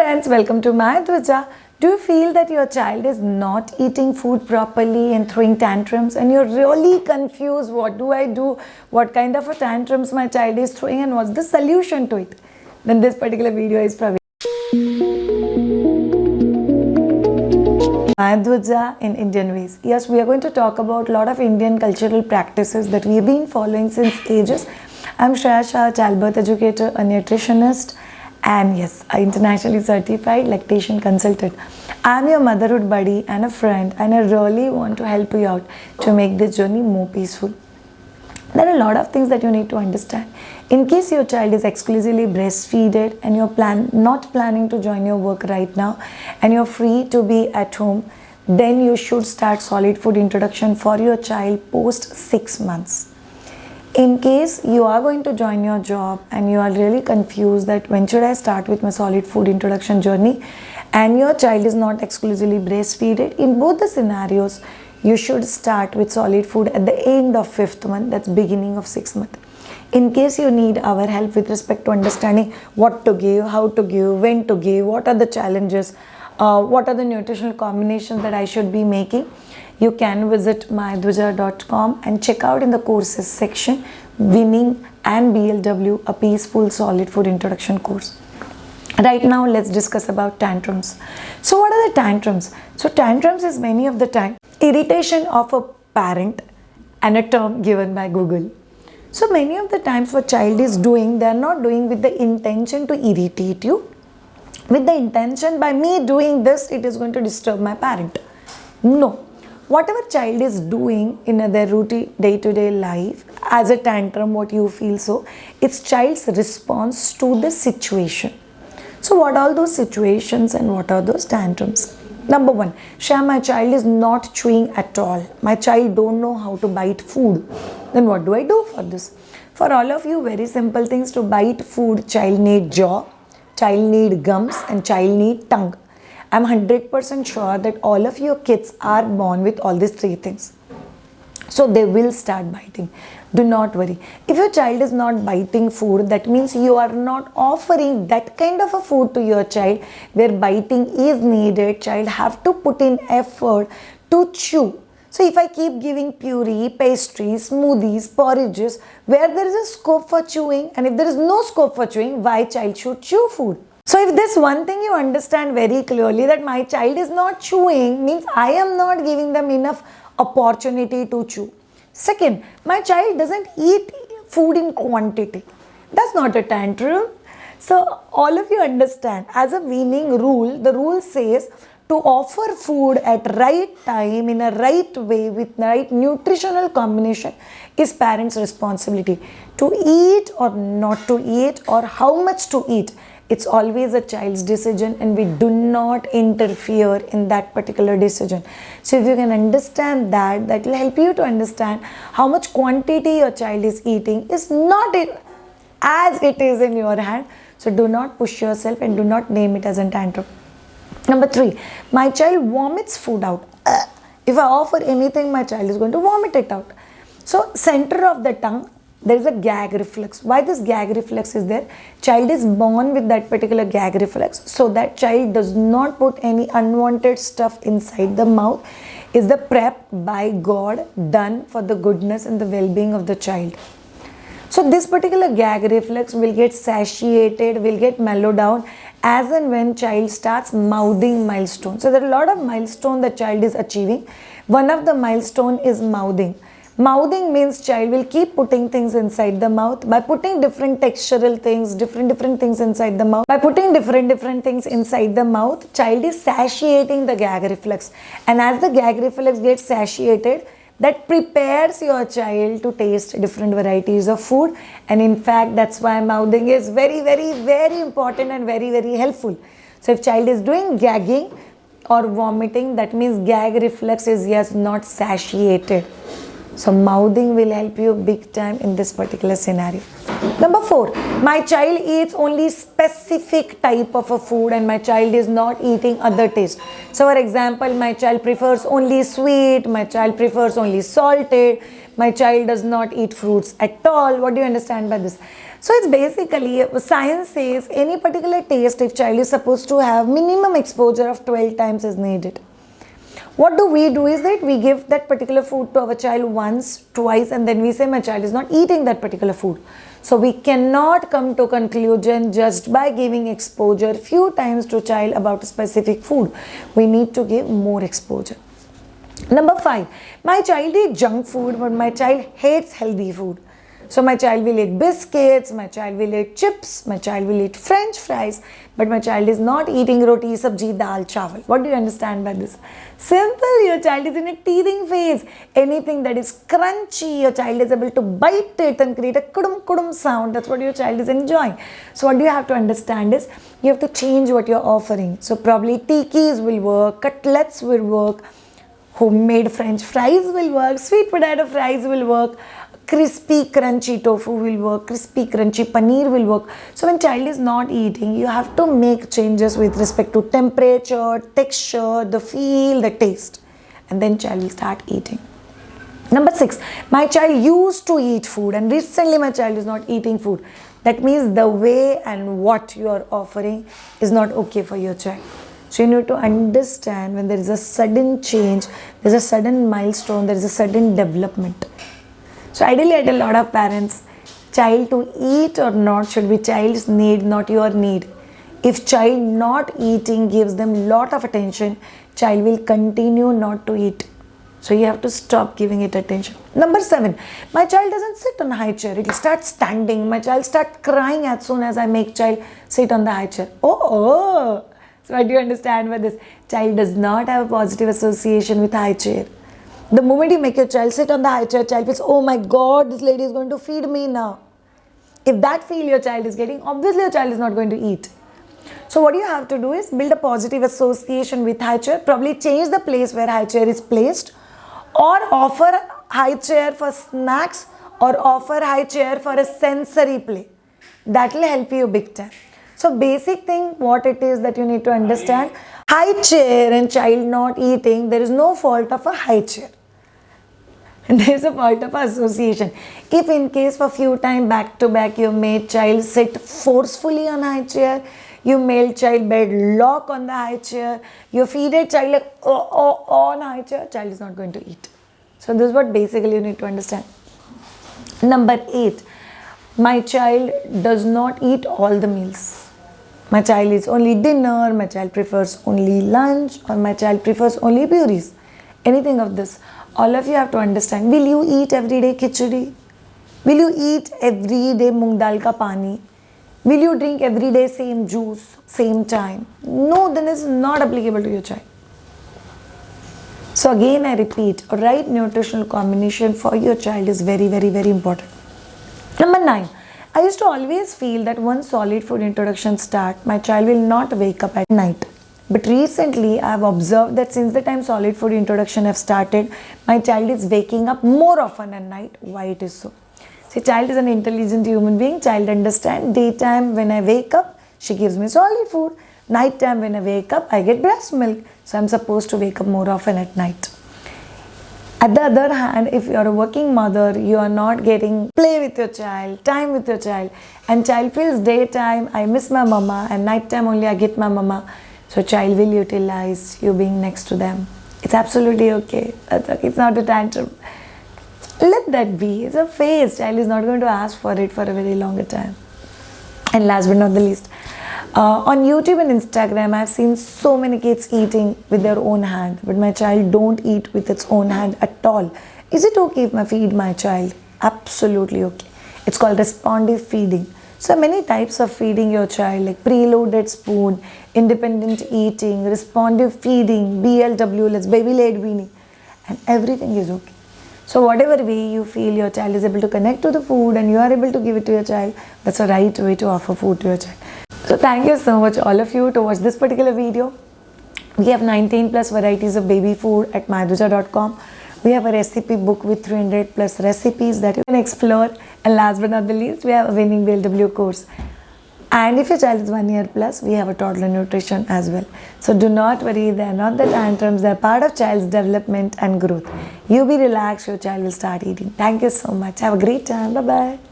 friends, welcome to my Dvija. Do you feel that your child is not eating food properly and throwing tantrums and you're really confused? What do I do? What kind of a tantrums my child is throwing and what's the solution to it? Then this particular video is for my Dvija in Indian ways. Yes, we are going to talk about a lot of Indian cultural practices that we've been following since ages. I'm Shreya Shah, childbirth educator, a nutritionist, and yes, an internationally certified lactation consultant. I'm your motherhood buddy and a friend, and I really want to help you out to make this journey more peaceful. There are a lot of things that you need to understand. In case your child is exclusively breastfeeded and you're not planning to join your work right now and you're free to be at home, then you should start solid food introduction for your child post 6 months. In case you are going to join your job and you are really confused that when should I start with my solid food introduction journey and your child is not exclusively breastfeeded, in both the scenarios, you should start with solid food at the end of 5th month, that's beginning of 6th month. In case you need our help with respect to understanding what to give, how to give, when to give, what are the challenges, what are the nutritional combinations that I should be making, you can visit mydvija.com and check out in the courses section Weaning and BLW, a peaceful solid food introduction course. Right now, let's discuss about tantrums. So what are the tantrums? So tantrums is many of the time irritation of a parent and a term given by Google. So many of the times what child is doing, they are not doing with the intention to irritate you. With the intention, by me doing this, it is going to disturb my parent. No. Whatever child is doing in their routine day-to-day life as a tantrum, what you feel so, it's child's response to the situation. So what are those situations and what are those tantrums? Number one, Shreya, my child is not chewing at all. My child don't know how to bite food. Then what do I do for this? For all of you, very simple things to bite food. Child need jaw, child need gums, and child need tongue. I'm 100% sure that all of your kids are born with all these 3 things. So they will start biting. Do not worry. If your child is not biting food, that means you are not offering that kind of a food to your child where biting is needed. Child have to put in effort to chew. So if I keep giving puree, pastries, smoothies, porridges, where there is a scope for chewing, and if there is no scope for chewing, why child should chew food? So if this one thing you understand very clearly, that my child is not chewing, means I am not giving them enough opportunity to chew. Second, my child doesn't eat food in quantity. That's not a tantrum. So all of you understand, as a weaning rule, the rule says to offer food at right time, in a right way, with right nutritional combination is parents' responsibility. To eat or not to eat or how much to eat, it's always a child's decision and we do not interfere in that particular decision. So if you can understand that, that will help you to understand how much quantity your child is eating is not as it is in your hand. So do not push yourself and do not name it as a tantrum. Number 3, my child vomits food out. If I offer anything, my child is going to vomit it out. So center of the tongue, there is a gag reflex. Why this gag reflex is there? Child is born with that particular gag reflex. So that child does not put any unwanted stuff inside the mouth. Is the prep by God done for the goodness and the well-being of the child. So this particular gag reflex will get satiated, will get mellowed down as and when child starts mouthing milestones. So there are a lot of milestones the child is achieving. One of the milestone is mouthing. Mouthing means child will keep putting things inside the mouth. By putting different textural things, different things inside the mouth. By putting different things inside the mouth, child is satiating the gag reflex. And as the gag reflex gets satiated, that prepares your child to taste different varieties of food. And in fact, that's why mouthing is very important and very helpful. So if child is doing gagging or vomiting, that means gag reflex is not satiated. So mouthing will help you big time in this particular scenario. Number 4, my child eats only specific type of a food and my child is not eating other taste. So for example, my child prefers only sweet, my child prefers only salted, my child does not eat fruits at all. What do you understand by this? So it's basically, science says any particular taste, if child is supposed to have minimum exposure of 12 times is needed. What do is that we give that particular food to our child once, twice, and then we say my child is not eating that particular food. So we cannot come to conclusion just by giving exposure few times to child about a specific food. We need to give more exposure. Number 5, my child eats junk food, but my child hates healthy food. So my child will eat biscuits, my child will eat chips, my child will eat french fries, but my child is not eating roti, sabji, dal, chawal. What do you understand by this? Simple, your child is in a teething phase. Anything that is crunchy, your child is able to bite it and create a kudum kudum sound. That's what your child is enjoying. So what you have to understand is, you have to change what you're offering. So probably tikis will work, cutlets will work, homemade french fries will work, sweet potato fries will work, crispy crunchy tofu will work, crispy crunchy paneer will work. So when child is not eating, you have to make changes with respect to temperature, texture, the feel, the taste, and then child will start eating. Number 6, my child used to eat food and recently my child is not eating food. That means the way and what you are offering is not okay for your child. So you need to understand when there is a sudden change, there is a sudden milestone, there is a sudden development. So ideally, I tell a lot of parents, child to eat or not should be child's need, not your need. If child not eating gives them lot of attention, child will continue not to eat. So you have to stop giving it attention. Number 7, my child doesn't sit on a high chair. It will start standing. My child start crying as soon as I make child sit on the high chair. Oh. So what do you understand by this? Child does not have a positive association with high chair. The moment you make your child sit on the high chair, child feels, oh my God, this lady is going to feed me now. If that feel your child is getting, obviously your child is not going to eat. So what you have to do is build a positive association with high chair, probably change the place where high chair is placed, or offer high chair for snacks, or offer high chair for a sensory play. That will help you big time. So basic thing, what it is that you need to understand, high chair and child not eating, there is no fault of a high chair. And there is a fault of association. If in case for few time back to back you made child sit forcefully on high chair, you made child bed lock on the high chair, you feed a child like on high chair, child is not going to eat. So this is what basically you need to understand. Number 8, my child does not eat all the meals. My child is only dinner, my child prefers only lunch, or my child prefers only puris. Anything of this. All of you have to understand. Will you eat every day khichdi? Will you eat every day moong dal ka pani? Will you drink every day same juice, same time? No, then it's not applicable to your child. So again I repeat, a right nutritional combination for your child is very, very, very important. Number 9. I used to always feel that once solid food introduction start, my child will not wake up at night. But recently, I have observed that since the time solid food introduction have started, my child is waking up more often at night. Why it is so? See, child is an intelligent human being. Child understand. Daytime when I wake up, she gives me solid food. Nighttime when I wake up, I get breast milk. So I'm supposed to wake up more often at night. At the other hand, if you are a working mother, you are not getting play with your child, time with your child, and child feels daytime, I miss my mama, and nighttime only I get my mama. So child will utilize you being next to them. It's absolutely okay. That's okay. It's not a tantrum. Let that be. It's a phase. Child is not going to ask for it for a very longer time. And last but not the least, on YouTube and Instagram, I've seen so many kids eating with their own hand, but my child don't eat with its own hand at all. Is it okay if I feed my child? Absolutely okay. It's called responsive feeding. So many types of feeding your child, like preloaded spoon, independent eating, responsive feeding, BLW, that's baby-led weaning, and everything is okay. So whatever way you feel your child is able to connect to the food and you are able to give it to your child, that's a right way to offer food to your child. So thank you so much all of you to watch this particular video. We have 19 plus varieties of baby food at myduja.com. We have a recipe book with 300 plus recipes that you can explore. And last but not the least, we have a Weaning BLW course. And if your child is 1 year plus, we have a toddler nutrition as well. So do not worry, they are not the tantrums, they are part of child's development and growth. You be relaxed, your child will start eating. Thank you so much. Have a great time. Bye-bye.